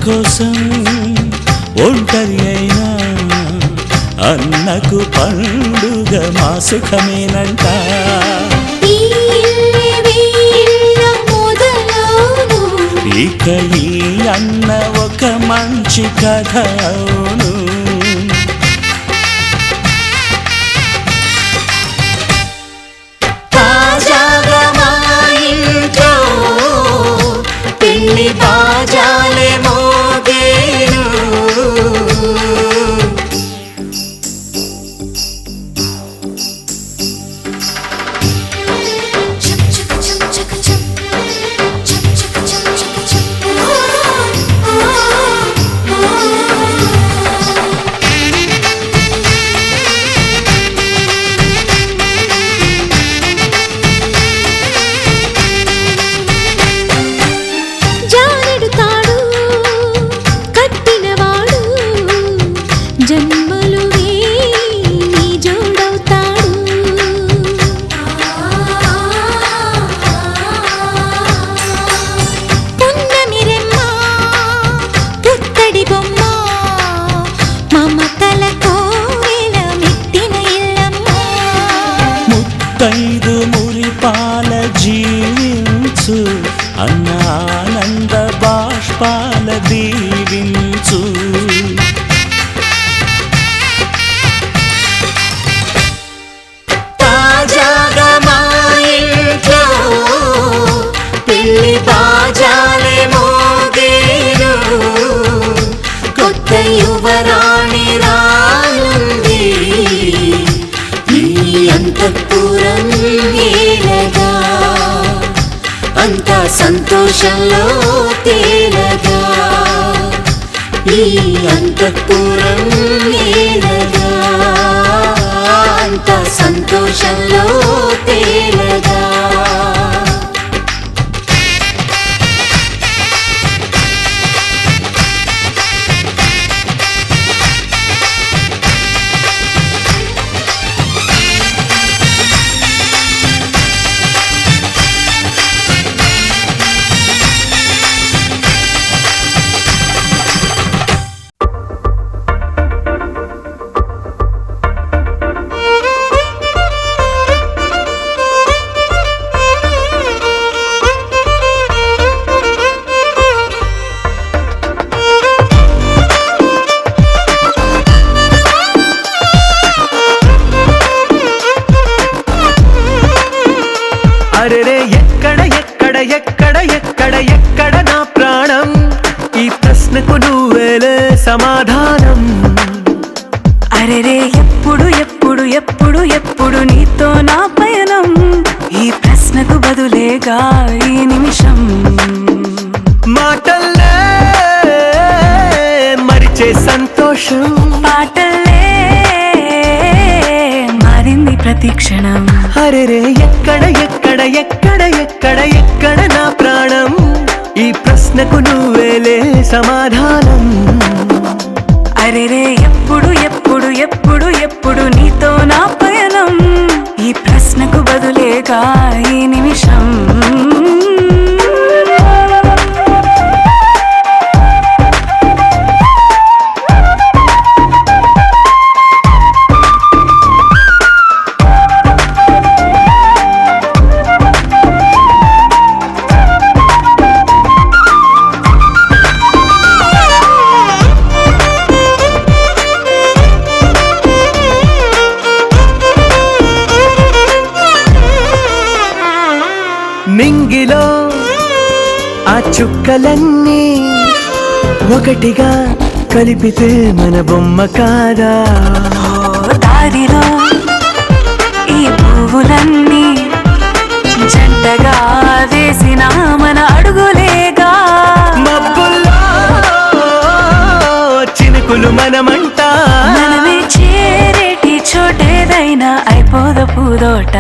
కోసం ఒంటరి అయినా అన్నకు పండుగ మా సుఖమేనంట. ఇక ఈ అన్న ఒక మంచి కథ అవును. తాజాగా మా ఇంట్లో పెళ్లి బాజాలే మోగేను. ముత్తైదు మురిపాల జీవించు అన్న ఆనంద బాష్పాల దీవించు. తాజాగా మా ఇంట్లో పెళ్లి బాజాలే మోగేను. కొత్త యువరాణి రానుంది అంతఃపురం ఏలగా. అంతా సంతోషంలో తేలగా ఈ అంతఃపురం ఏలగా. అంతా సంతోషంలో తేలగా. అరెరే ఎక్కడ ఎక్కడ ఎక్కడ ఎక్కడ ఎక్కడ నా ప్రాణం, ఈ ప్రశ్నకు నువ్వేలే సమాధానం. అరెరే ఎప్పుడు ఎప్పుడు ఎప్పుడు ఎప్పుడు నీతో నా పయనం, ఈ ప్రశ్నకు బదులేగా ఈ నిమిషం. మాటల్లే మరిచే సంతోషం, పాటల్లే మారింది ప్రతి క్షణం. అరెరే ఎక్కడ ఎక్కడ ఎక్కడ ఎక్కడ ఎక్కడ నా ప్రాణం, ఈ ప్రశ్నకు నువ్వేలే సమాధానం. అరెరే ఎప్పుడు ఎప్పుడు ఎప్పుడు ఎప్పుడు నీతో నా పయనం, ఈ ప్రశ్నకు బదులేగా ఈ నిమిషం. మింగిలో ఆ చుక్కలన్నీ ఒకటిగా కలిపితే మన బొమ్మ కాదా. దారిలో ఈ పువ్వులన్నీ జంటగా వేసిన మన అడుగులేగా. మబ్బుల్లో చినుకులు మనమంట, మనమే చేరేటి చోటేదైనా అయిపోద పూదోట.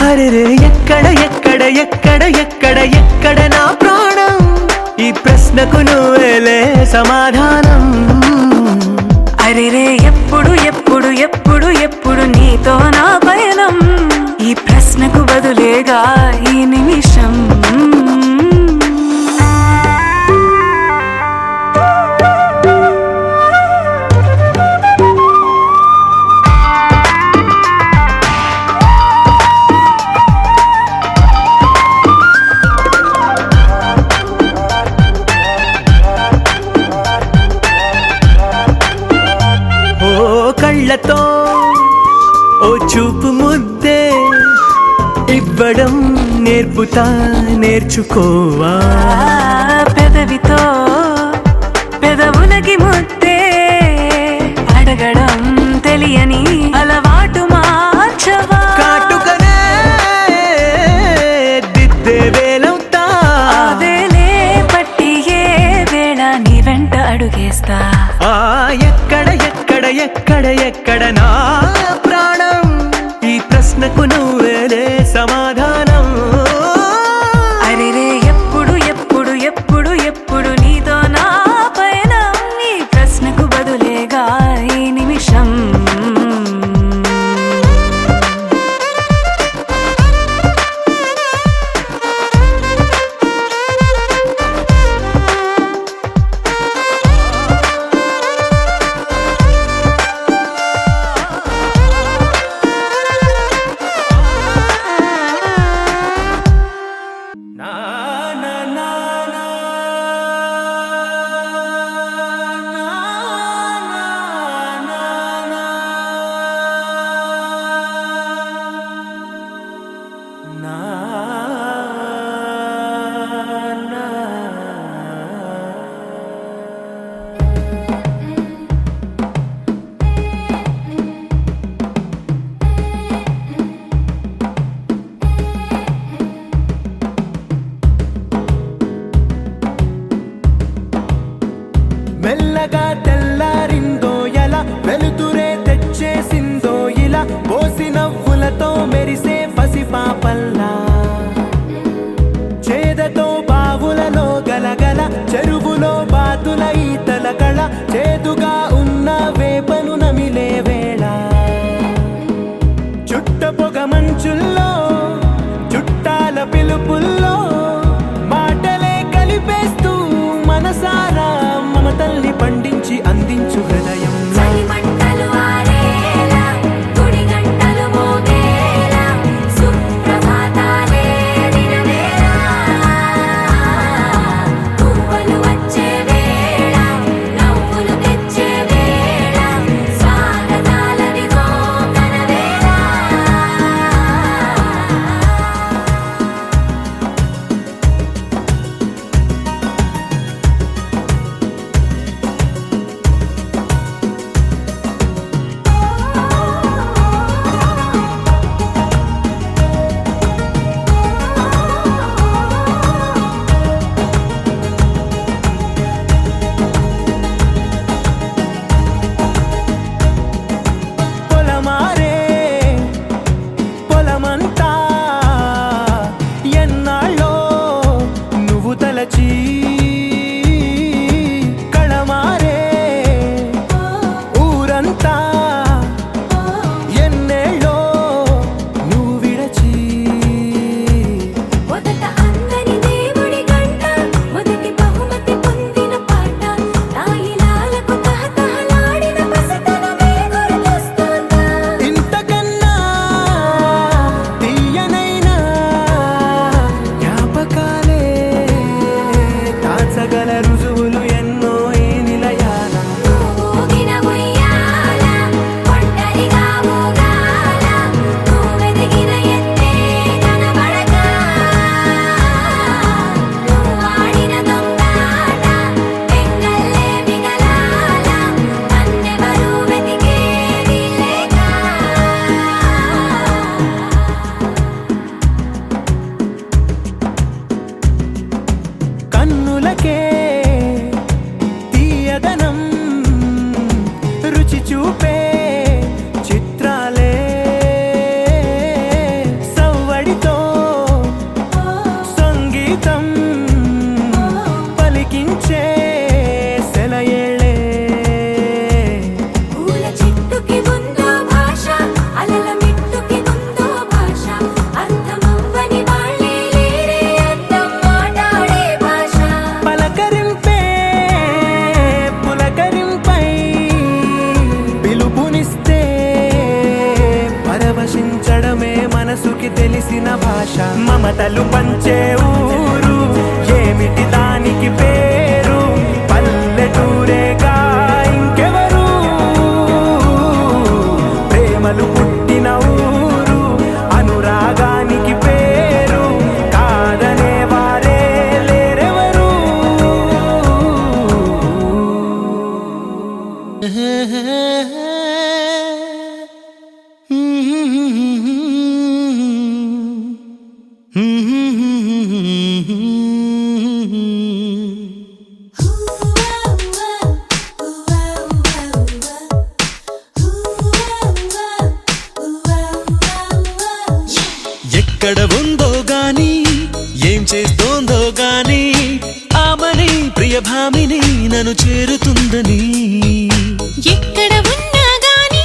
అరెరే ఎక్కడ ఎక్కడ ఎక్కడ ఎక్కడ ఎక్కడ నా ప్రాణం, ఈ ప్రశ్నకు నువ్వేలే సమాధానం. అరెరే ఎప్పుడు ఎప్పుడు ఎప్పుడు ఎప్పుడు నీతో నా పయనం, ఈ ప్రశ్నకు బదులేగా ఈ నిమిషం. చూపు ముద్దే ఇవ్వడం నేర్పుతా నేర్చుకోవా పెదవితో పెదవులకి ముద్దే అడగడం తెలియని అలవాటు మార్చవా కాటుకనే దిద్దే వేలవుతా వేలే పట్టి ఏ వేళ నీ వెంట అడుగేస్తా ఎక్కడ ఎక్కడ ఎక్కడ ఎక్కడ నా ప్రాణం ఈ ప్రశ్నకు నువ్వేలే సమాధానం అరెరే ఎప్పుడు ఎప్పుడు ఎప్పుడు ఎప్పుడు నీతో నా పైన నీ ప్రశ్నకు బదులేగా ఈ నిమిషం మెల్లగా తెల్లారిందో ఎలా వెలుతురే తెచ్చేసిందో ఇలా పోసి నవ్వులతో మెరిసే పసిపాపల్లా చేదతో బావులలో గలగల చెరువులో బాతుల ఈతల కళ చేదుగా ఉన్న వేపను నమిలే వేళ చుట్ట పొగ మంచుల్లో చుట్టాల పిలుపుల్లో మాటలే కలిపేస్తూ మనసారా మమతల్ని పండించి అందించు హృదయం చలిమంటలు ఆరేలా గుడి గంటలు మోగేలా సుప్రభాతాలే దినవేళ పువ్వులు వచ్చే వేళ నవ్వులు తెచ్చే వేళ స్వాగతాలదిగో కనవేళ పొలమారే పొలమంతా ఎన్నాళ్ళో నువ్వు తలచి కళమారే ఊరంతా ఎన్నేళ్ళో నువ్వు విడచి మొదట అందని దేవుడి గంట మొదటి బహుమతి పొందిన పాట తాయిలాలకు తహతహలాడిన పసితనమే గుర్తొస్తుందా ఇంతకన్నా తీయనైనా జ్ఞాపకాలే దాచగల రుజువులు ఎన్నో ఈ నిలయాల ఊగిన ఉయ్యాల ఒంటరిగా ఊగాల నువ్వెదిగిన ఎత్తే కనబడక నువ్వాడిన దొంగాట పెంగల్లే మిగలాల నన్నెవరూ వెతికేది లేక కన్నులకే తీయదనం రుచి చూపే చిత్రాలే సవ్వడితో సంగీతం పలికించే సెలయేళ్ళే పూల చెట్టుకి ఉందో భాష అలల మిట్టుకి ఉందో భాష అర్థమవ్వని వాళ్ళే లేరే అర్థం మాట్లాడే భాష పలకరింపే పులకరింపై పిలుపునిస్తే పరవశించడమే మనసుకి తెలిసిన భాష మమతలు పంచే ఊరు ఏమిటి దానికి పేరు పల్లెటూరేగా ఇంకెవరు ప్రేమలు పుట్టిన ఊరు ఎక్కడ ఉందో గాని ఏం చేస్తోందో గాని ఆమని ప్రియభామిని నన్ను చేరుతుందని ఎక్కడ ఉన్నా గాని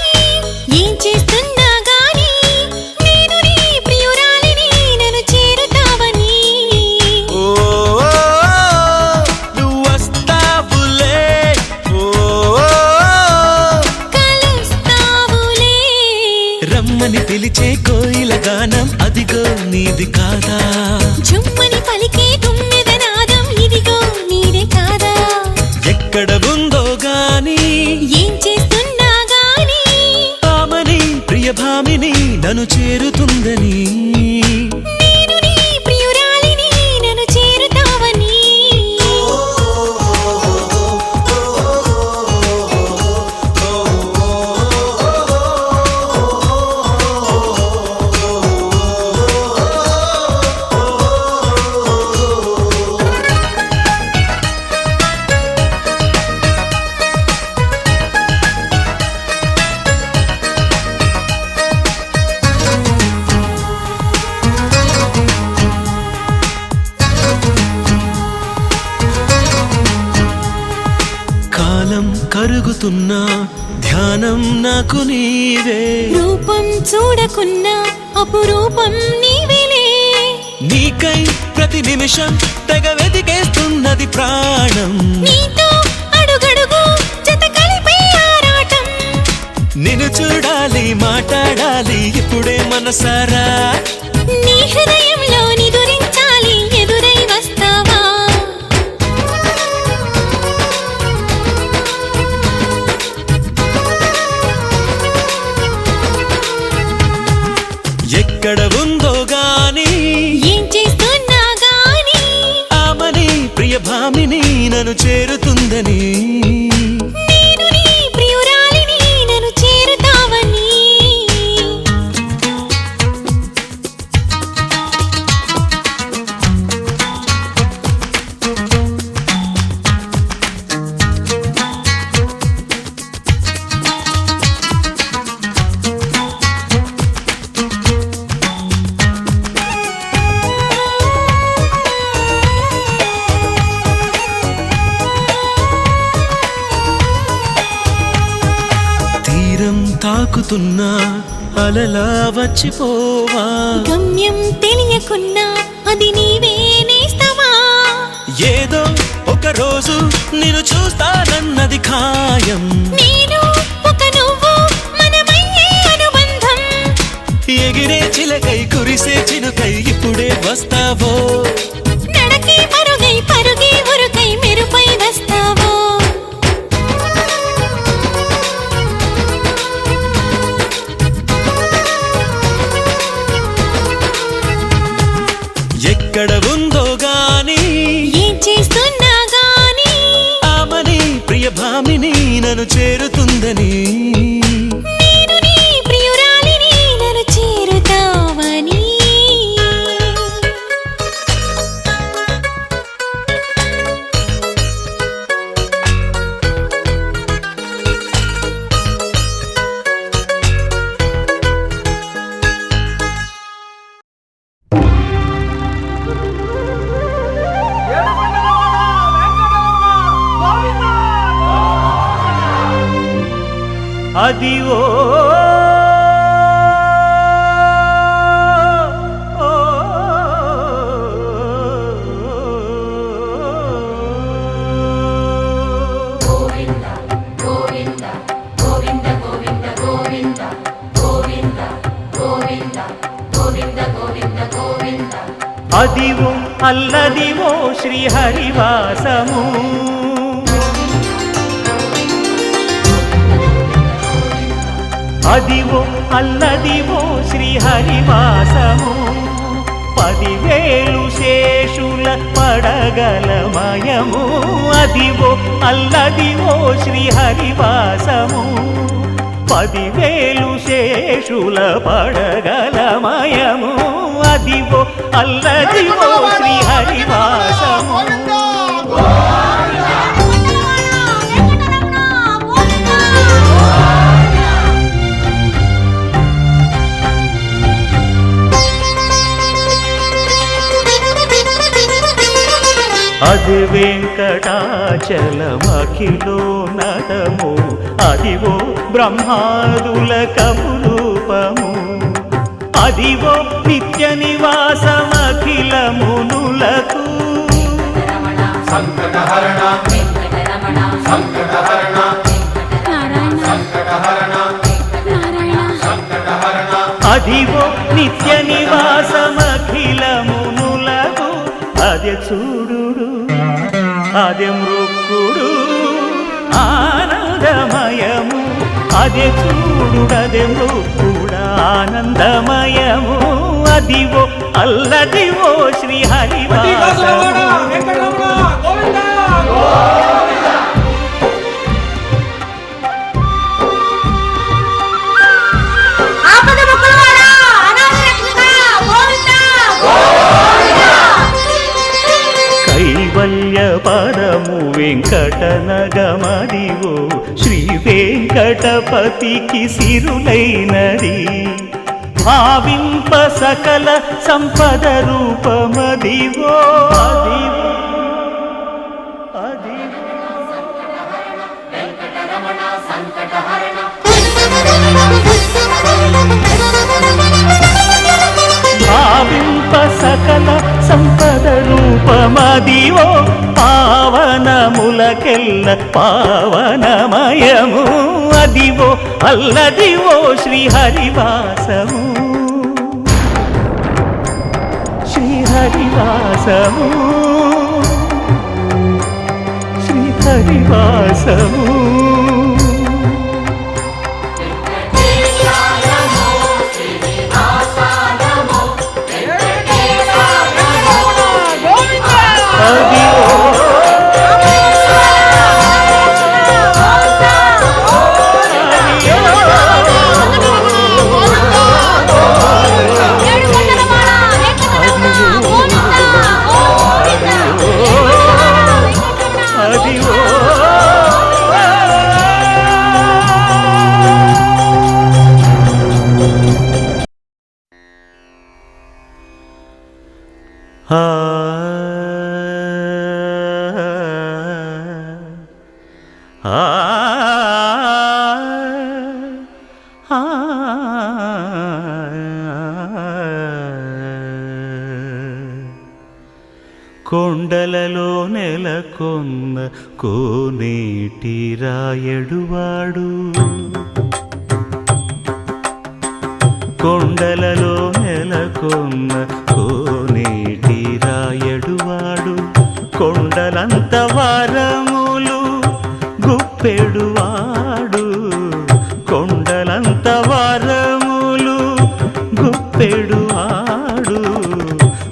ఏం చేస్తున్నా గాని నేను నీ ప్రియురాలిని నన్ను చేరుతావని ఓ నువ్వు వస్తావులే ఓ కలుస్తావులే రమ్మని పిలిచే కోయిల గానం అదిగో నీది కాదా జుమ్మని పలికే తుమ్మెద నాదం ఇదిగో నీదే కాదా ఎక్కడ ఉందో గాని ఏం చేస్తున్నా గాని ఆమని ప్రియభామిని నన్ను చేరుతుందని నేను నీ ప్రియురాలిని నన్ను చేరుతావని కాలం కరుగుతున్నా ధ్యానం నాకు నీవే రూపం చూడకున్నా అపురూపం నీవేలే నీకై ప్రతి నిమిషం తెగ వెతికేస్తున్నది ప్రాణం నీతో అడుగడుగు జత కలిపే ఆరాటం నిన్ను చూడాలి మాట్లాడాలి ఇప్పుడే మనసారా నీ హృదయంలో నిదురించాలి ఎదురై వస్తావా ఎక్కడ ఉందో గాని ఏం చేస్తున్నా గాని ఆమని ప్రియభామిని నన్ను చేరుతుందని నేను నీ ప్రియురాలిని నన్ను చేరుతావని తీరం తాకుతున్నా అలలా వచ్చిపోవా గమ్యం తెలియకున్నా అది నీవే నేస్తవా ఏదో ఒక రోజు నిన్ను చూస్తానన్నది ఖాయం నేను ఒక నువ్వు మనమయ్యే అనుబంధం ఎగిరే చిలకై కురిసే చినుకై ఇప్పుడే వస్తావో నడకే పరుగై పరుగే ఉరుకై మెరుపై వస్తావో ఎక్కడ ఉందో గాని ఏం చేస్తున్నా గాని ఆమని ప్రియభామిని నన్ను చేరుతుందని నేను నీ ప్రియురాలిని నన్ను చేరుతావని అది ఓ అదివో అల్లదివో శ్రీహరివాసము అదివో అల్లదివో శ్రీహరివాసము 10,000 శేషుల పడగలమయము అదివో అల్లదివో శ్రీహరివాసము 10,000 శేషుల పడగలమయము అదివో అల్లదివో శ్రీహరివాసము అది వెంకటాచలమఖిలో నటము అదివో బ్రహ్మాదుల కపురూపము అదివో నిత్య నివాసమఖిల మునులకు సంకటహరణ సంకటహరణ సంకటహరణ సంకటహరణ అదివో నిత్య నివాసమఖిల మునులకు అదే చూడుడు అదే మృక్కుడు ఆనందమయము అదే చూడుడదే మృక్కుడు ఆనందమయము అదివో అల్లదివో శ్రీ హరివాసము కైవల్య పరము వెంకటనగమదివో శ్రీ వెంకటపతికి సిరులైనది భావింప సకల సంపద రూపమదివో అదివో భావింప సకల సంపద రూపమదివో పావనములకెల్ల పావనమయము అదివో అల్లదివో శ్రీ హరివాసము శ్రీ హరివాసము శ్రీ హరివాసము కొండలలో నెలకొన్న కోనేటి రాయడువాడు కొండలలో నెలకొన్న కోనేటి రాయడువాడు కొండలంత వారములు గుప్పెడువాడు కొండలంత వారములు గుప్పెడువాడు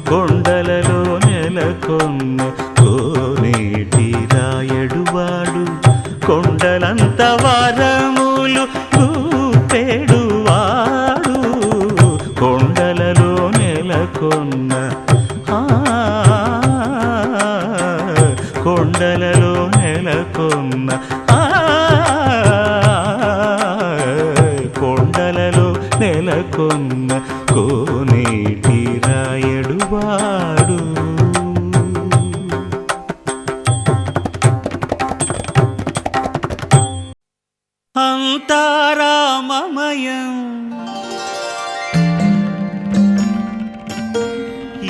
కొండలలో నెలకొన్న కోనేటి రాయడువాడు కొండలంత వారములు గుప్పెడువాడు కొండలలో నెలకొన్న కొండలలో నెలకొన్న కొండలలో నెలకొన్న కోనేటి రాయడువాడు అంతారామమయం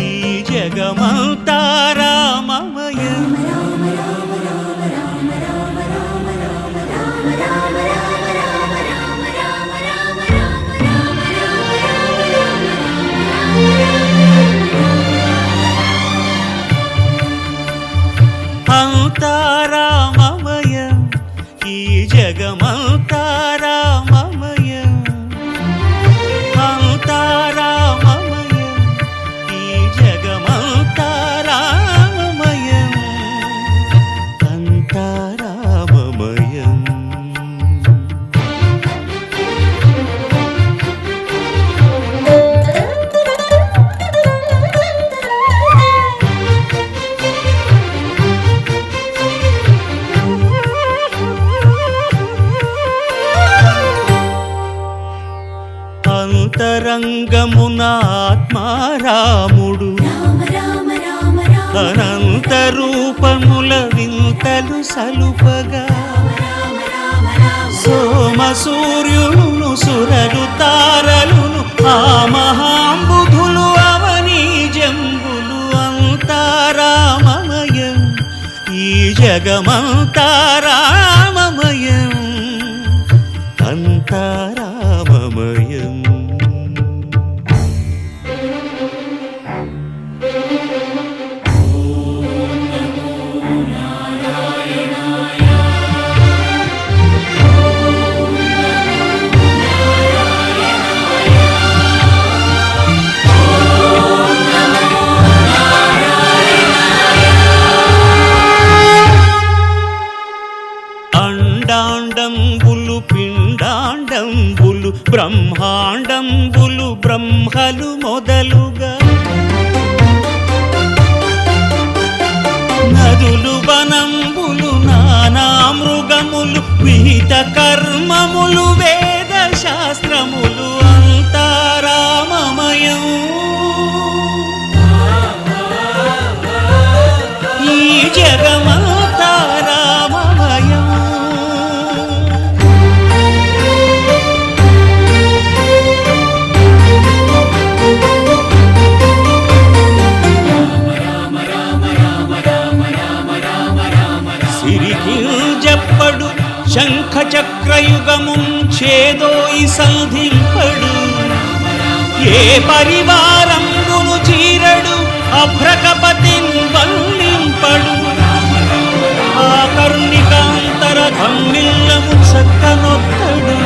ఈ జగమంతారామమయం అంతారామమయం ఈ జగమంతారామమయం అంతారామమయం ఈ జగమంతారామమయం అంతారామమయం అంతరంగమున ఆత్మారాముడు రామ రామ రామ రామ అనంత రూపముల వింతలు సలుపగా సోమ సూర్యులను సురలు తారలును ఆ మహాంబుధులు అవనీ జంబులు అంతారామమయం ఈ జగమంతారామమయం అంతారామమయం. అండాండంబులు పిండాండంబులు బ్రహ్మాండంబులు బ్రహ్మలు మొదలుగా నదులు వనంబులు నానా మృగములు విహిత కర్మములు వేద శాస్త్రములు అంతారామమయం ఈ జగమంతారామమయం. సిరికింజప్పడు శంఖ చక్రయుగముం చేదోయి సంధింపడు ఏ పరివారంబును చీరడు అభ్రకపతిన్ వల్లింపడు ఆ కర్ణికాంతర ధమ్మిల్లము చక్కనొక్కడు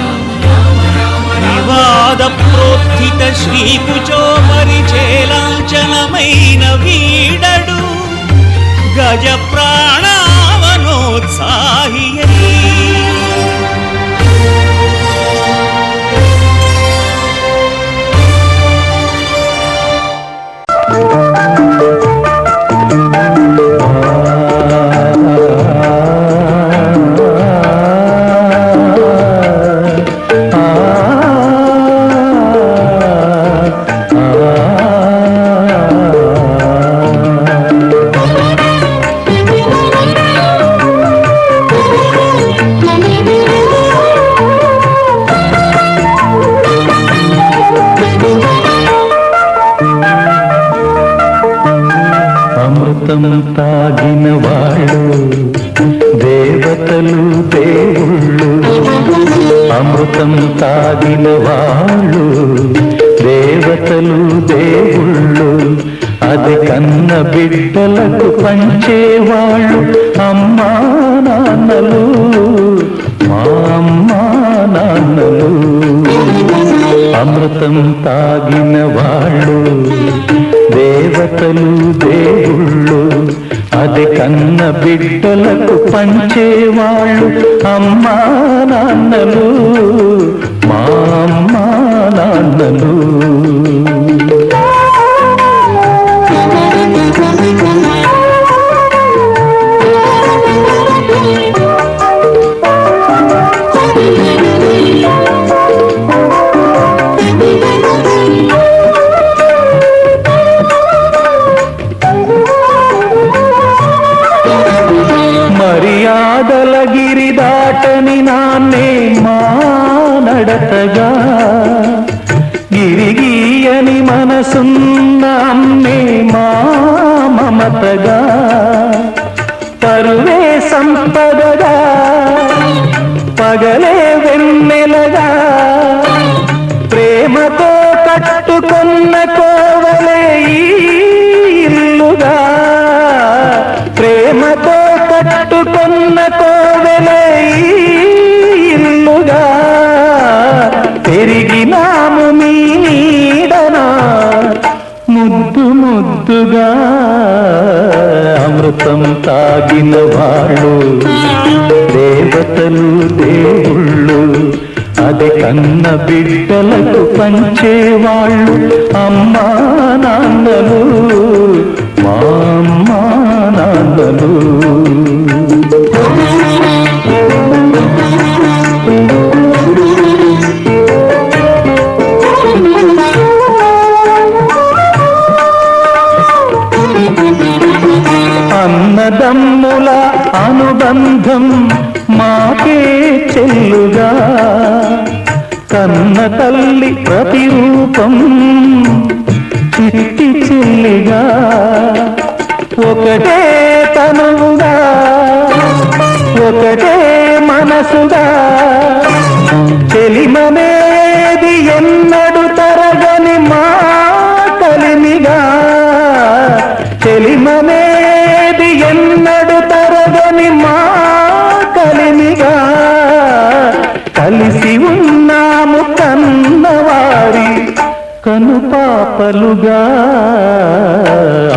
వివాద ప్రోత్థిత శ్రీకుచో పరిచేలాంఛనమైన వీడడు గజ ప్రాణావనోత్సాహి. అమృతం తాగిన వాళ్ళు దేవతలు దేవుళ్ళు, అమృతం తాగిన వాళ్ళు దేవతలు దేవుళ్ళు, అది కన్న బిడ్డలకు పంచేవాళ్ళు అమ్మా నాన్నలు, మా అమ్మా నాన్నలు. అమృతం తాగిన వాళ్ళు దేవతలు దేవుళ్ళు, అది కన్న బిడ్డలకు పంచేవాళ్ళు అమ్మా నాన్నలు, మా అమ్మా నాన్నలు. మర్యాదల గిరి దాటని నాన్నే మా నడతగా, గిరిగీయని మనసున్న అమ్మే మా మమతగా, పరువే సంపదగా పగలే వెన్నెలగా, ప్రేమతో కట్టుకున్న కోవలే ఈ ఇల్లుగా, ప్రేమతో కట్టుకున్న కోవెలే ఈ ఇల్లుగా, పెరిగినాము మీ నీడనా ముద్దు ముద్దుగా. అమృతం తాగిన వాళ్ళు దేవతలు దేవుళ్ళు, అది కన్న బిడ్డలకు పంచేవాళ్ళు అమ్మా నాన్నలు, మా అమ్మా నాన్నలు. అనుబంధం మాకే చెల్లుగా కన్న తల్లి ప్రతిరూపం చిట్టి చెల్లిగా ఒకటే తనువుగా ఒకటే మనసుగా చెలిమనేది ఎన్నడు తరగని మా కలిమిగా చెలిమనేది ఎన్నడు తరగని మా కలిమిగా కలిసి ఉన్నాము కన్నవారి కనుపాపలుగా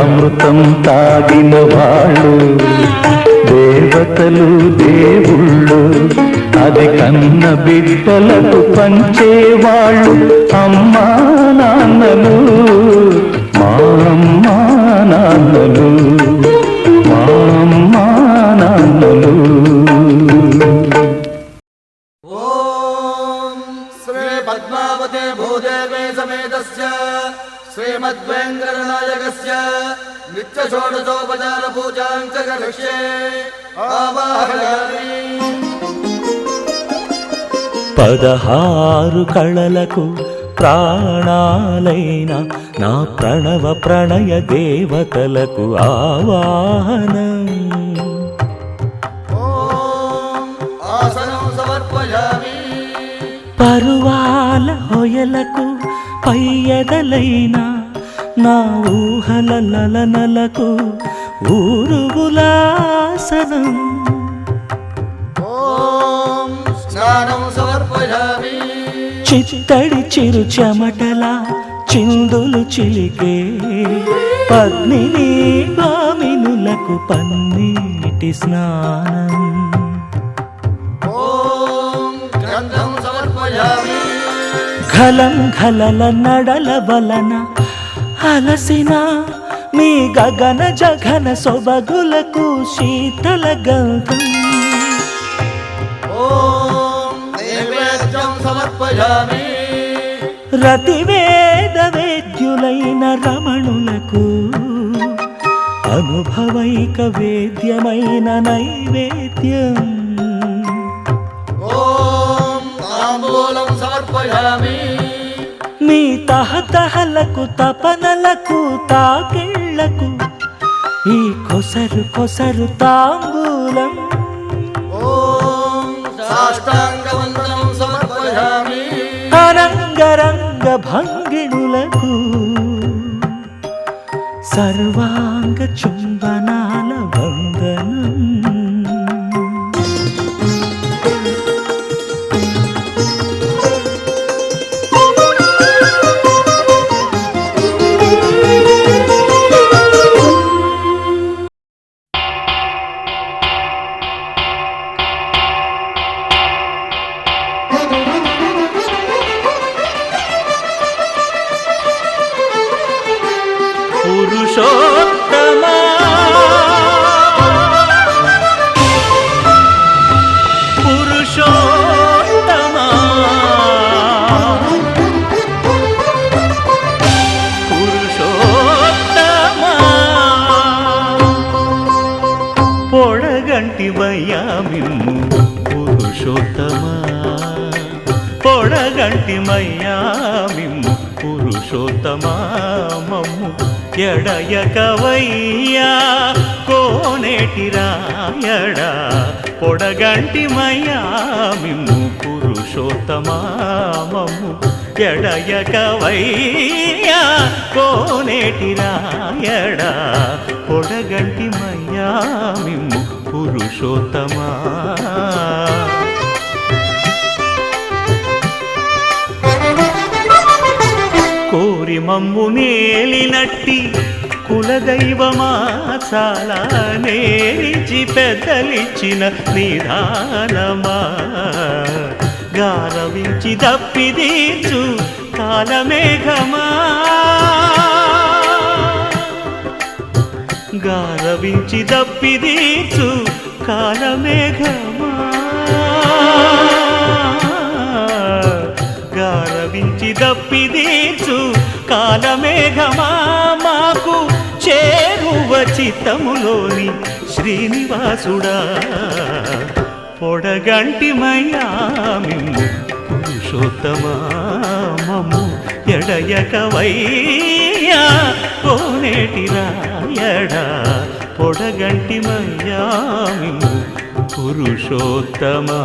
అమృతం తాగిన వాళ్ళు దేవతలు దేవుళ్ళు అది కన్న బిడ్డలకు పంచేవాళ్ళు అమ్మా నాన్నలు మా అమ్మా నాన్నలు మా అమ్మా నాన్నలు. శ్రీ పద్మావతే భూదేవే సమేతస్య శ్రీమద్వేంకటనాయకస్య నిత్య షోడశోపచార పూజాం చ కరిష్యే ఆవాహయామి. 16 కళలకు ప్రాణాలైన నా ప్రణవ ప్రణయ దేవతలకు ఆవాహనం. ఆసనం సమర్పయామి. పరువాల హొయలకు పయ్యదలైన నా ఊహల లలనలకు ఊరుగులాసనం. స్నానం సమర్పయామి. చిత్తడి చిరు చెమటల చిందులు చిలికే పద్మిని భామినులకు పన్నీటి స్నానం. గంధం సమర్పయామి. ఘలం ఘలల నడల వలన అలసిన మీ గగన జఘన సొబగులకు శీతల గంధం. నైవేద్యం సమర్పయామి. రతివేద వేద్యులైన రమణులకు అనుభవైక వేద్యమైన నైవేద్యం. తాంబూలం సమర్పయామి. మీ తహతహలకు తపనలకు తాకిళ్లకు ఈ కొసరు కొసరు తాంబూలం. సాష్టాంగవందనం సమర్పయామి. అరంగరంగ భంగిణులకు సర్వాంగ చుంబనాల వందనం. పురుషోత్తమా పురుషోత్తమా పురుషోత్తమా పొడగంటివయ్యా మిమ్ము పురుషోత్తమా పొడగంటిమయ్యా మిమ్ము పురుషోత్తమా మమ్ము ఎడయకవయ్యా కోనేటి రాయడా పొడగంటిమయ్యా మిమ్ము పురుషోత్తమా మమ్ము ఎడయకవయ్యా కోనేటి రాయడా పొడగంటిమయ్యా మిమ్ము పురుషోత్తమా. కోరి మమ్ము నేలినట్టి కులదైవమా చాలా నేరిచి పెద్దలిచ్చిన నిధానమా గారవించి దప్పిదీర్చు కాలమేఘమా గారవించి దప్పిదీర్చు కాలమేఘమా గారవించి దప్పిదీర్చు కాలమేఘమా మాకు చేరువ చిత్తములోని శ్రీనివాసుడా పొడగంటిమయ్యా మిమ్ము పురుషోత్తమా మమ్ము ఎడయకవయ్యా కోనేటి రాయడా పొడగంటిమయ్యా మిమ్ము పురుషోత్తమా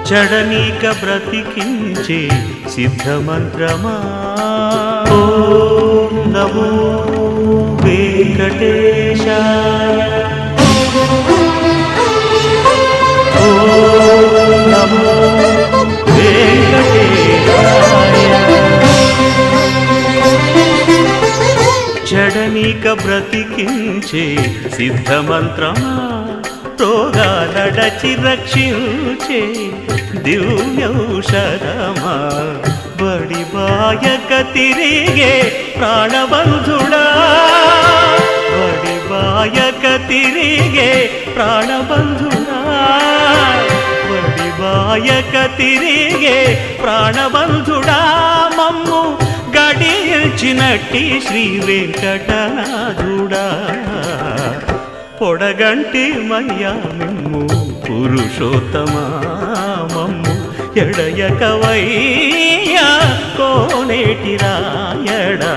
చడనీక బ్రతికించే సిద్ధమంత్రమా ఓం నమో వెంకటేశాయ ఓం నమో వెంకటేశాయ చడనీక బ్రతికించే సిద్ధమంత్రమా రోగాలడచి రక్షించే దివ్యౌషధమా బడిబాయక తిరిగే ప్రాణబంధుడా బడిబాయక తిరిగే ప్రాణబంధుడా బడిబాయక తిరిగే ప్రాణబంధుడా మమ్ము గడిచినట్టి శ్రీ వెంకటనాథుడా పొడగంటి మయ్యా మిమ్ము పురుషోత్తమా మమ్ము ఎడయకవయ్యా కోనేటి రాయడా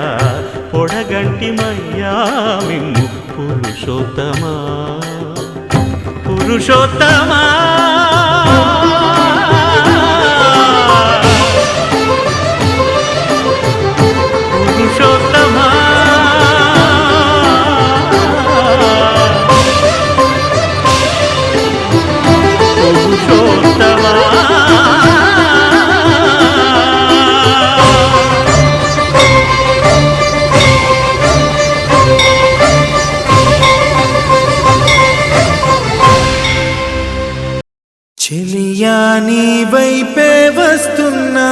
పొడగంటి మయ్యా మిమ్ము పురుషోత్తమా పురుషోత్తమా పురుషోత్తమా చెలియా నీ వైపే వస్తున్నా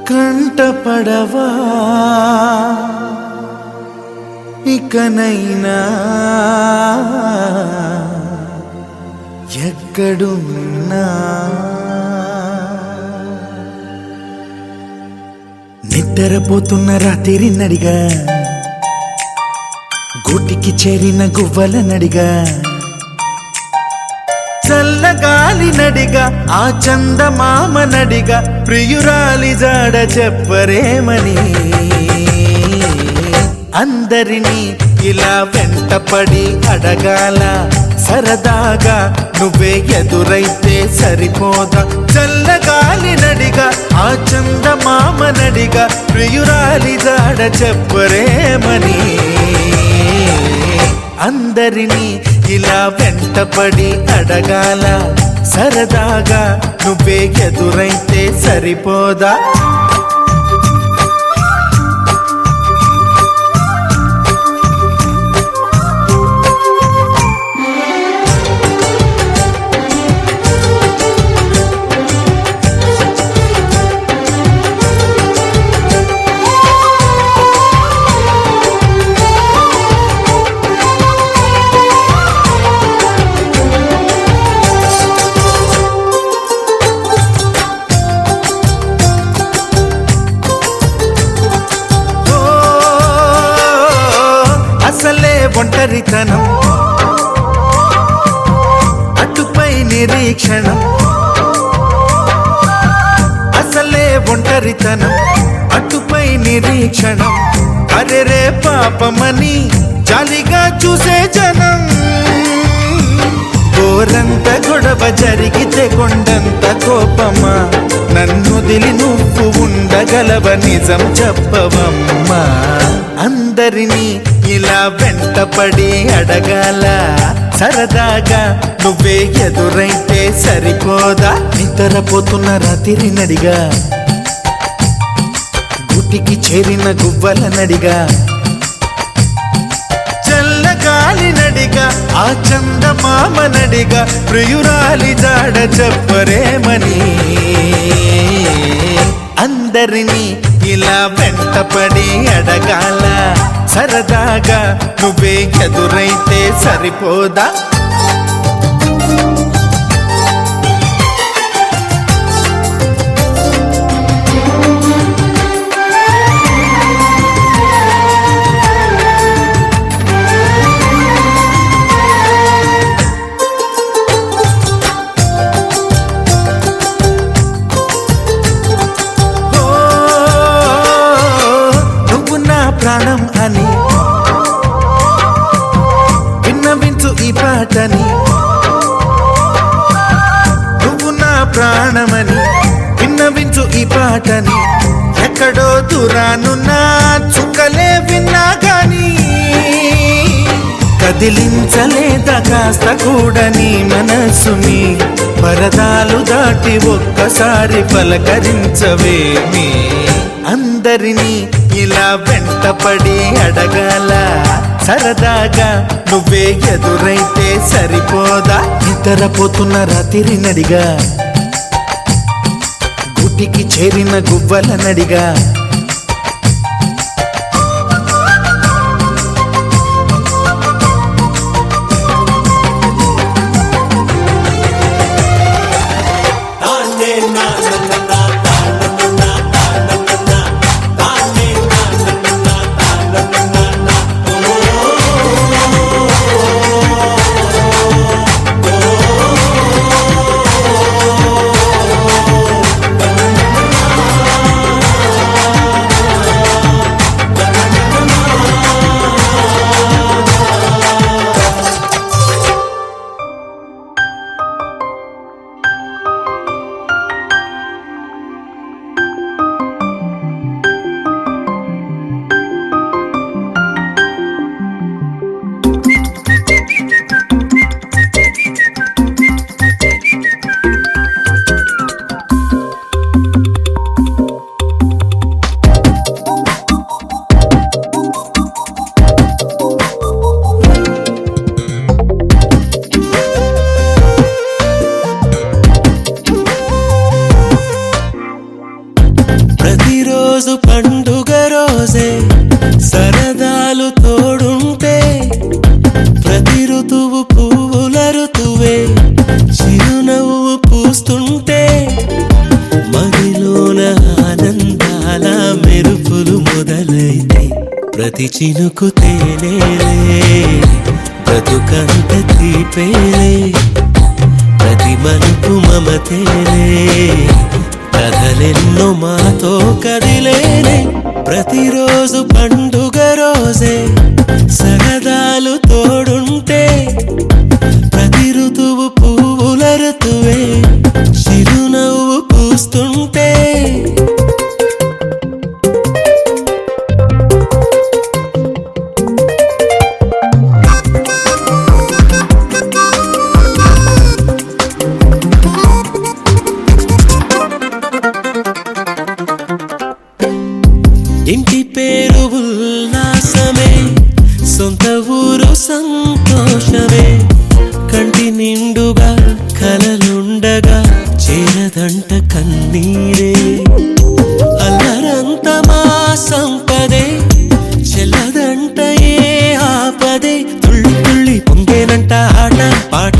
కంటపడవా ఇకనైనా ఎక్కడున్నా నిద్రపోతున్న రాత్రి నడిగా గూటికి చేరిన గువ్వల నడిగా చల్లగాలి నడిగా ఆ చందమామ నడిగా ప్రియురాలి జాడ చెప్పరేమని అందరినీ ఇలా వెంటపడి అడగాల సరదాగా నువ్వే ఎదురైతే సరిపోదా చల్లగాలి నడిగా ఆ చందమామ నడిగా ప్రియురాలి జాడ చెప్పరేమని అందరినీ ఇలా వెంటపడి అడగాల సరదాగా నువ్వే ఎదురైతే సరిపోదా ఒంటరితనం అటుపై నిరీక్షణం అసలే ఒంటరితనం అటుపై నిరీక్షణం అరెరే పాపమని జాలిగా చూసే జనం కోరంత గొడవ జరిగితే కొండంత కోపమా నన్నుదిలి నువ్వు ఉండగలవ నిజం చెప్పవమ్మా అందరినీ ఇలా వెంటపడి అడగాల సరదాగా నువ్వే ఎదురైతే సరిపోదా నిద్రపోతున్న రాత్రి నడిగా గుటికి చేరిన గువ్వల నడిగా చల్లగాలి నడిగా ఆ చందమామ నడిగా ప్రియురాలి జాడ చెప్పరేమని అందరినీ ఇలా వెంటపడి అడగాల సరదాగా నువ్వే ఎదురైతే సరిపోదా ప్రాణం అని విన్నవించు ఈ పాటని నువ్వు నా ప్రాణమని విన్నవించు ఈ పాటని ఎక్కడో దూరానున్నా చుక్కలే విన్నా గాని కదిలించలేదా కాస్త కూడా నీ మనసుని పరదాలు దాటి ఒక్కసారి పలకరించవేమి అందరినీ ఇలా వెంటపడి అడగాల సరదాగా నువ్వే ఎదురైతే సరిపోదా నిద్రపోతున్న రాత్రి నడిగా గుటికి చేరిన గువ్వల నడిగా ప్రతిరోజు పండుగ రోజే సరదాలు తోడుంటే ప్రతి ఋతువు పువ్వుల ఋతువే చిరునవ్వు పూస్తుంటే మదిలోన ఆనందాల మెరుపులు మొదలైతే ప్రతి చినుకు తేనేలే బ్రతుకంత తీపేలే ప్రతి మలుపు మమతేలే కథలెన్నో మాతో కదిలేనే ప్రతిరోజు పండుగ రోజే సరదాలు తోడుంటే ప్రతి ఋతువు పువ్వుల ఋతువే చిరునవ్వు పూస్తుంటే ఇంటి పేరు ఉల్లాసమే సొంత ఊరు సంతోషమే కంటి నిండుగా కలలుండగా చేరదంట కన్నీరే అల్లరంత మా సంపదే చెల్లదంట ఏ ఆపదే తుళ్ళి తుళ్ళి పొంగేనంట ఆట పాట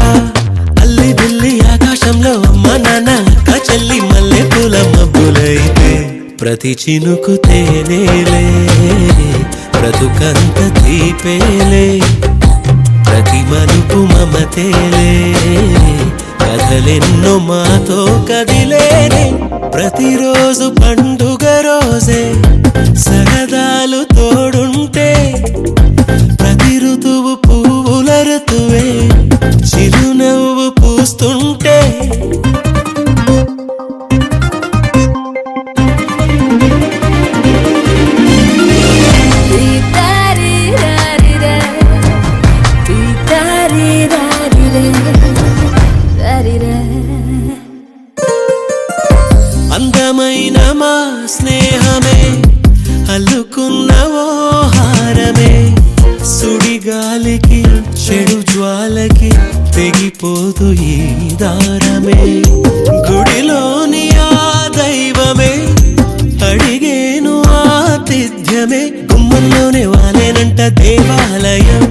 అల్లి బిల్లి ఆకాశంలో అమ్మ నాన్న అక్క చెల్లి మల్లె పూల మబ్బులైతే ప్రతి చినుకు తేనేలే బ్రతుకంత తీపేలే ప్రతి మలుపు మమతేలే కథలెన్నో మాతో కదిలేనే ప్రతిరోజు పండుగ రోజే సరదాలు తోడుంటే ప్రతి ఋతువు పువ్వుల ఋతువే చిరునవ్వు పూస్తుంటే అందమైన మా స్నేహమే అల్లుకున్న ఓ హారమే సుడిగాలికి చెడు జ్వాలకి తెగిపోదు ఈ దారమే గుడిలోని ఆ దైవమే అడిగేను మనసులోనే వాలేనంట దేవాలయం.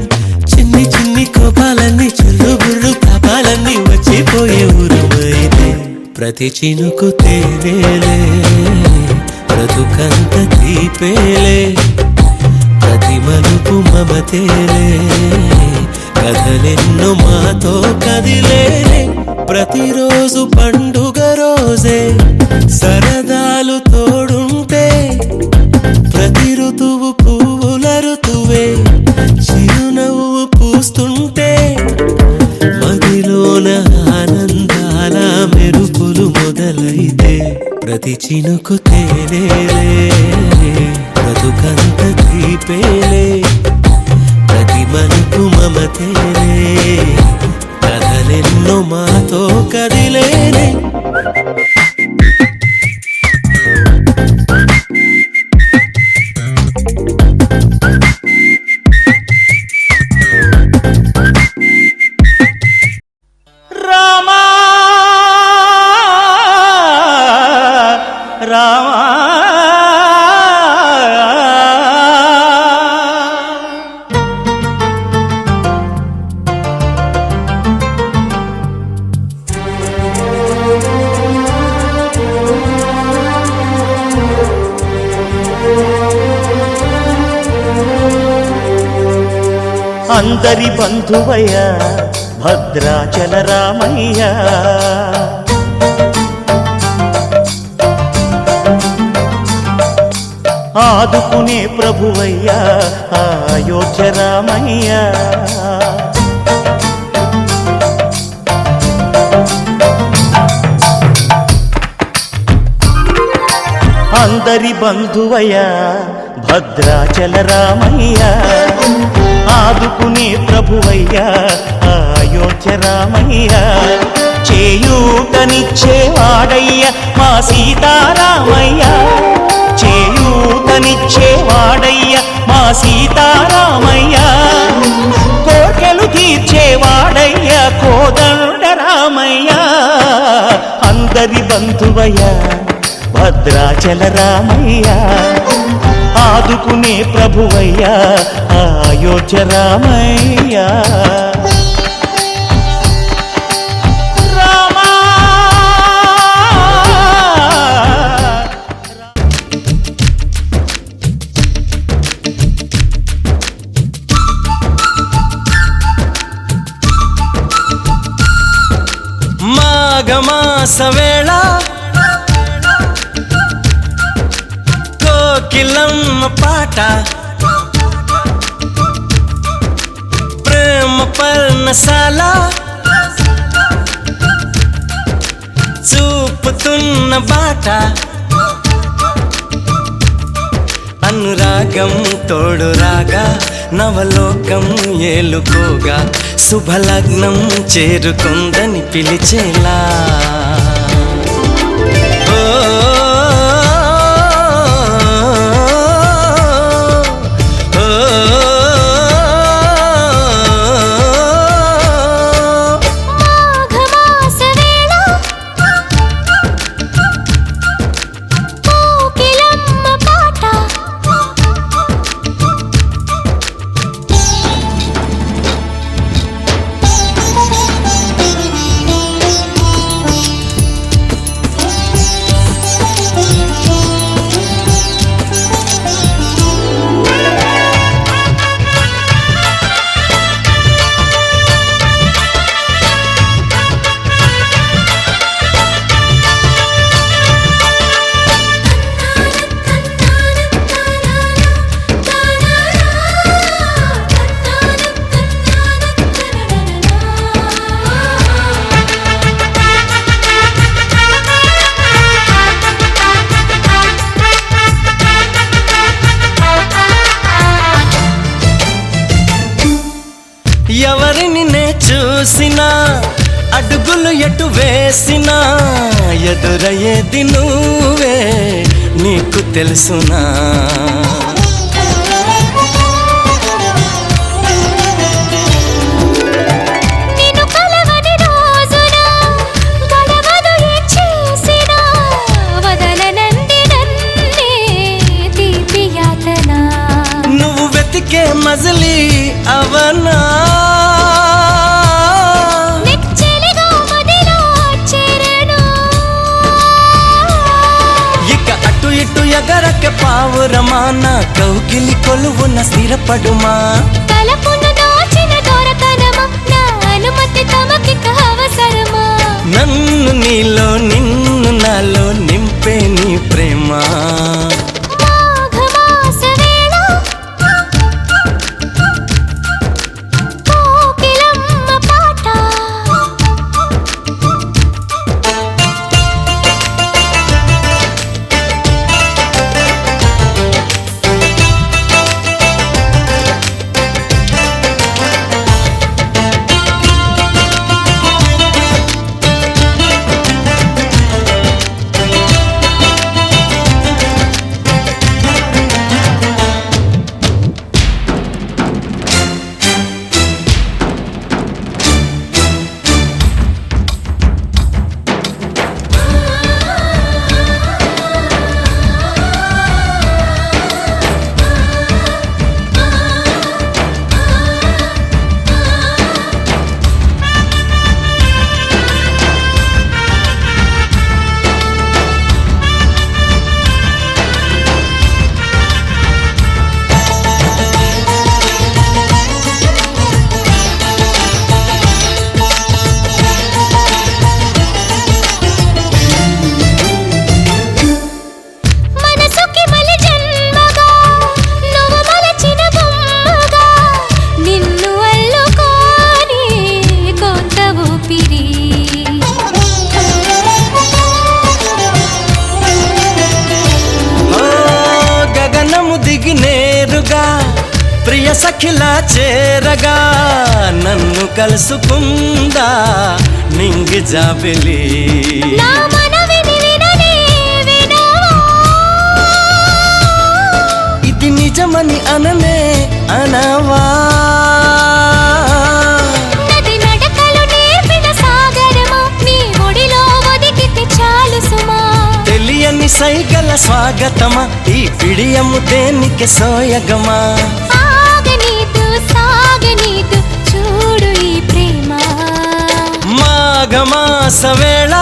చిన్ని చిన్ని కోపాలన్నీ చిల్లు బుర్రు పాపాలన్నీ వచ్చిపోయే ఊరమైతే ప్రతి చినుకు తేనేలే బ్రతుకంత తీపేలే ప్రతి మలుపు మమతేలే కథలెన్నో మాతో కదిలేలే ప్రతిరోజు పండుగ రోజే సరదాలు తోడుంటే ప్రతి ఋతువు పువ్వుల ఋతువే చిరునవ్వు పూస్తుంటే మదిలోన ఆనందాల మెరుపులు మొదలైతే ప్రతి చినుకు తేనేలే బ్రతుకంత తీపేలే ప్రతి మలుపు మమతేలే కథలెన్నో మాతో కదిలేలే. రామా రామా అందరి బంధువయ్య భద్రాచల రామయ్య ఆదుకునే ప్రభువయ్య అయోధ్య రామయ్య అందరి బంధువయ్య భద్రాచల రామయ్య ఆదుకునే ప్రభువయ్య అయోధ్య రామయ్య చేయూతనిచ్చేవాడయ్య మా సీతారామయ్య చేయూతనిచ్చేవాడయ్య మా సీతారామయ్య కోర్కెలు తీర్చేవాడయ్య కోదండ రామయ్య అందరి బంధువయ్య భద్రాచల రామయ్య ఆదుకునే ప్రభువయ్య అయోధ్య రామయ్య రామా మాఘమాస వేళ కోకిలమ్మ పాట ప్రేమ పర్ణశాల చూపుతున్న బాట అనురాగం తోడు రాగా నవలోకం ఏలుకోగా శుభలగ్నం చేరుకుందని పిలిచేలా ఎవరిని నే చూసినా అడుగులు ఎటు వేసినా ఎదురయ్యేది నువ్వే నీకు తెలుసునా నువ్వు నీకే మజిలీ అవనా నెచ్చెలిగా మదిలో చేరను ఇక అటు ఇటు ఎగరక పావురమా నా కౌగిలి కొలువున స్థిరపడుమా తలపును దోచిన దొరకనమా నా అనుమతి తమకిక అవసరమా నన్ను నీలో నిన్ను నాలో నింపే నీ ప్రేమ మాఘమాస వేళ కోకిలమ్మ పాట మనసుకి మలి జన్మగా నువ్వు మలచిన బొమ్మగా నిన్ను అల్లుకోని కొంత ఊపిరి ఓ గగనము దిగి నేరుగా ప్రియ సఖిలా చేరగా నన్ను కలుసుకుందా నింగి జాబిలి నా మనవిని విననే వినవా ఇది నిజమని అననే అనవా నది నడకలు నేర్పిన సాగరమా నీ ఒడిలో ఒదిగితే చాలు సుమా తెలియని సైగల స్వాగతమా ఈ పిడియము దేనికి సోయగమా ఆగనీదు సాగనీదు చూడు ఈ ప్రేమ మాఘమాస వేళ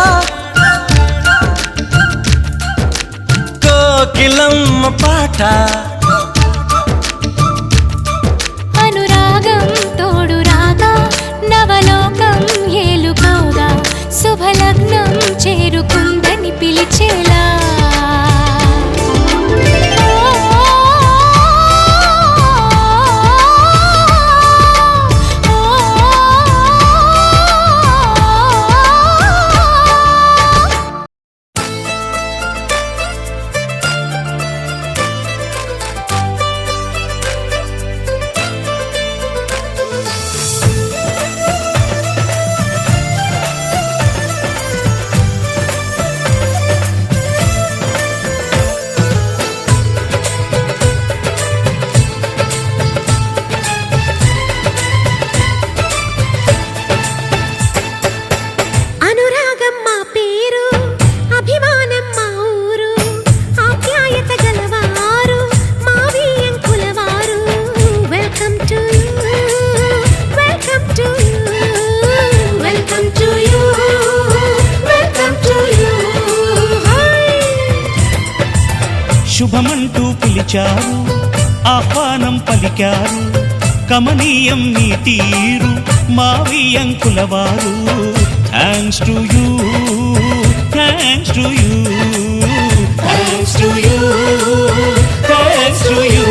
కోకిలమ్మ పాట అనురాగం తోడు రాగా నవలోకం ఏలుకోగా శుభలగ్నం చేరుకుందని పిలిచేలా అనురాగం మా పేరు అభిమానం మా ఊరు ఆప్యాయత గలవారు మా వియంకులవారు welcome to you welcome to you welcome to you welcome to you శుభమంటూ పిలిచారు ఆహ్వానం పలికారు కమనీయం నీ తీరు మావియంకులవారు thanks to you thanks to you thanks to you thanks to you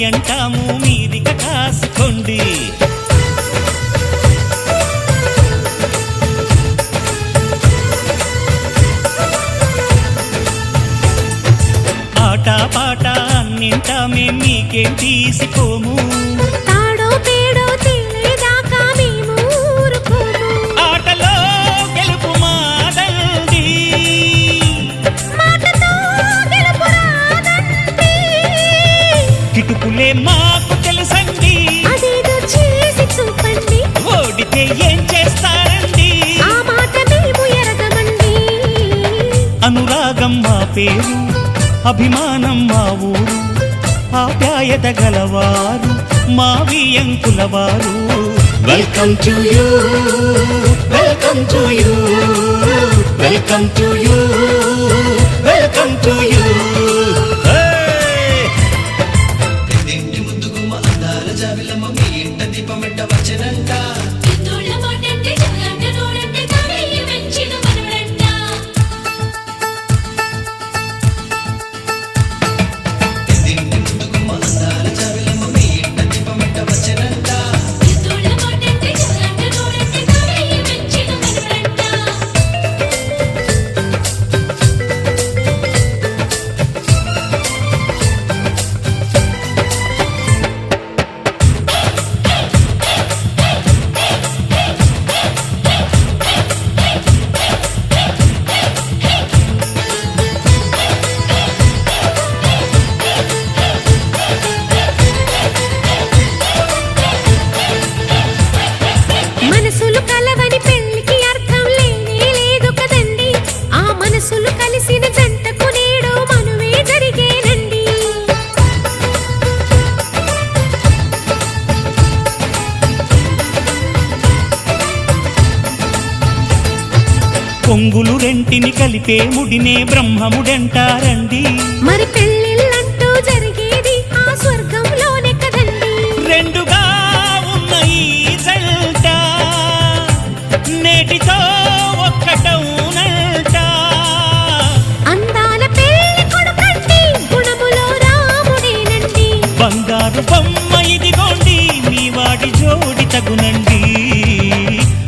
అంటాము మీరిక కాసుకోండి. ఆట పాట అన్నింటా మేం మీకేం తీసిపోము. తాడో పేడో తేలేదాకా మేము ఊరుకోము. ఆటలో గెలుపు మాదండి, మాటతో గెలుపు రాదండి. కిటుకులే మాకు తెలుసండి, అదేదో చేసి చూపండి. ఓడితే ఏం చేస్తారండి? ఆ మాట మేము ఎరగమండి. అనురాగం మా పేరు, అభిమానం మా ఊరు, ఆప్యాయత గలవారు మా వియంకులవారు. Welcome to you, welcome to you, welcome to you, welcome to you. పెద్దోళ్ళ మాటంటే జగంట నోడంటే తాడయ్య వెంచిన మనవడంట. పెద్దోళ్ళ మాటంటే జగంట నోడంటే తాడయ్య వెంచిన మనవడంట. మనసులు కలవని పెళ్లికి అర్థం లేనే లేదు కదండి. ఆ మనసులు కలిసిన జంటకు నేడు మనువే జరిగేనండి. కొంగులు రెంటిని కలిపే ముడినే బ్రహ్మముడంటారండి. మరి పెళ్ళిళ్ళంటూ జరిగేది ఆ స్వర్గంలోనే కదండి. రెండుగా ఉన్న ఈ జంట నేటితో ఒక్కటవునంట. అందాల పెళ్లి కొడుకండి, గుణములో రాముడేనండి. బంగారు బొమ్మ ఇదిగోండి, మీ వాడి జోడి తగునండి.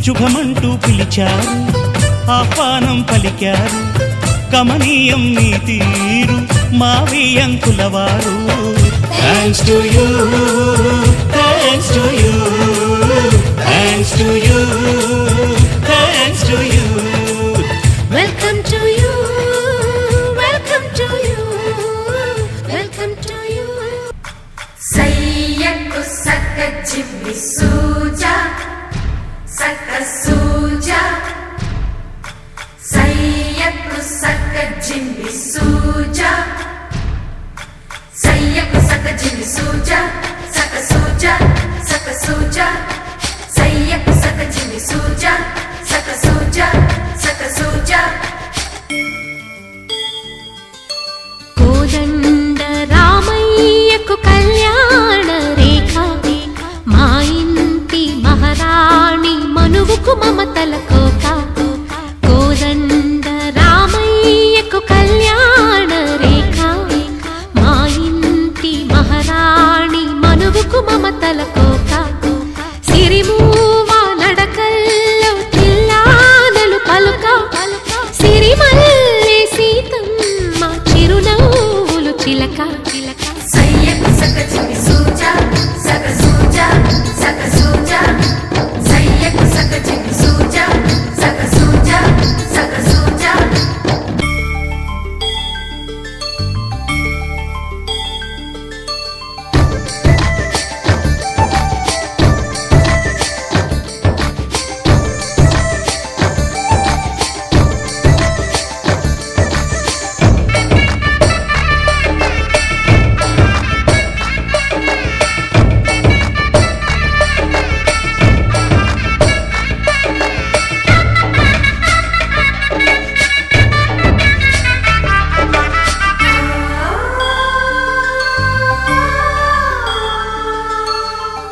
శుభమంటూ పిలిచారు, ఆహ్వానం పలికారు, కమనీయం మీ తీరు మా వియంకులవారు. Thanks to you, thanks to you, thanks to you, thanks to you. Welcome to you, welcome to you, welcome to you. సయ్యకు సక్క జిమ్మి సూజా సక్క సూజా సయ్యకు సక్క జిమ్మి సూజా సయ్యకు సక్క జిమ్మి సూజా సక్క సూజా సక్క సూజా సయ్యకు సక్క జిమ్మి సూజా సక్క సూజా సక్క సూజా. కోదండ రామయ్యకు కళ్యాణ రేఖ, మా ఇంటి మహారాణి మనువుకు మమతల కోక. కోదండ రామయ్యకు కళ్యాణ రేఖ, మా ఇంటి మహారాణి మనువుకు మమతల కోక. సిరిమూవ నడకల్లో చిల్లానలు పలుక, సిరిమల్లె సీతమ్మ చిరునవ్వులు చిలక. సయ్యకు సక్క జిమ్మి సూజా సక్క సూజా సక్క సూజా సయ్యకు సక్క జిమ్మి సూజా సక్క సూజా సక్క సూజా.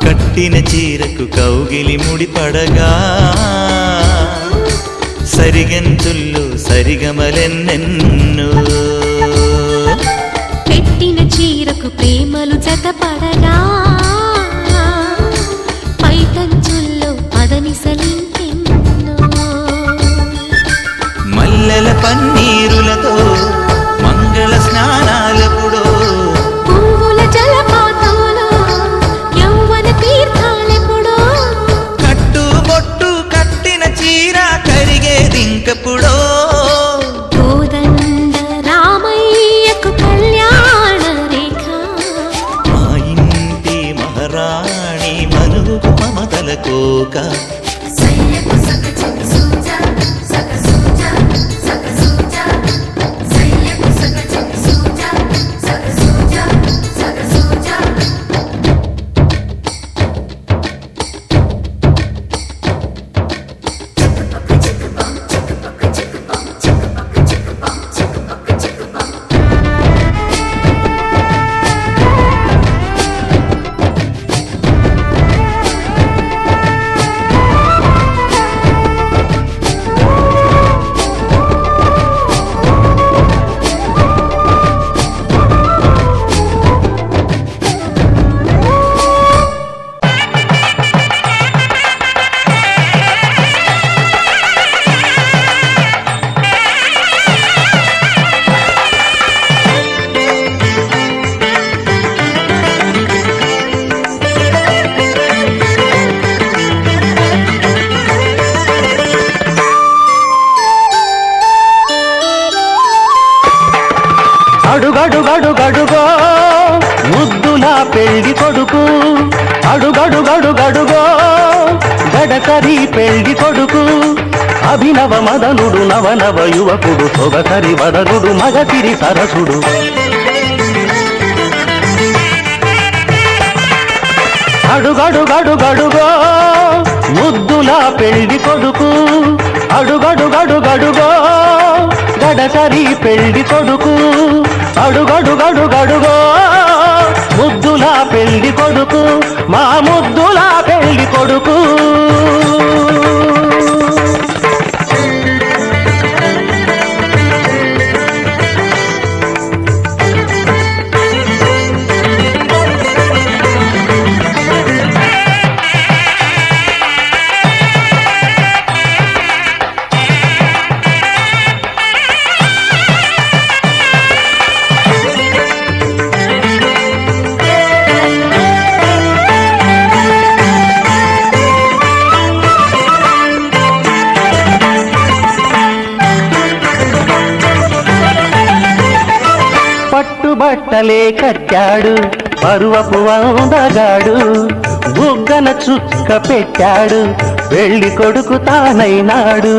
కట్టిన చీరకు కౌగిలి ముడిపడగా సరిగంతుల్లో సరిగమలెన్నెన్నో పెట్టిన చీరకు రామయ్యకు ప్రేమలు జతపడగా పైటంచుల్లో పదనిసలింకెన్నో మల్లెల పన్నీరులతో మంగళ స్నానాలెప్పుడో పువ్వుల జలపాతంలో యౌవన తీర్థాలెప్పుడో కట్టు బొట్టు కట్టిన చీర కరిగేదింకప్పుడో కోదండ రామయ్యకు కళ్యాణ రేఖ మా ఇంటి మహారాణి మనువు మమతల కోక సయ్యకు సక చిన్ని సూజా సక సూజా సక సూజా సయ్యకు సక చిన్ని సూజా సక సూజా సక సూజా అడుగడుగడుగడుగో ముద్దుల పెళ్లి కొడుకు అడుగడుగడుగడుగో గడకరి పెళ్లి కొడుకు అభినవ మదనుడు నవనవ యువకుడు సొగసరి వదనుడు మగసిరి సరసుడు అడుగడుగడుగడుగో ముద్దుల పెళ్లి కొడుకు అడుగడుగడుగడుగో గడసరి పెళ్లి కొడుకు అడుగడుగడుగడుగో ముద్దుల పెళ్లి కొడుకు మా ముద్దుల పెళ్లి కొడుకు పట్టుబట్టలే కట్టాడు పరువపు వందగాడు బుగ్గన చుక్క పెట్టాడు పెళ్లి కొడుకు తానైనాడు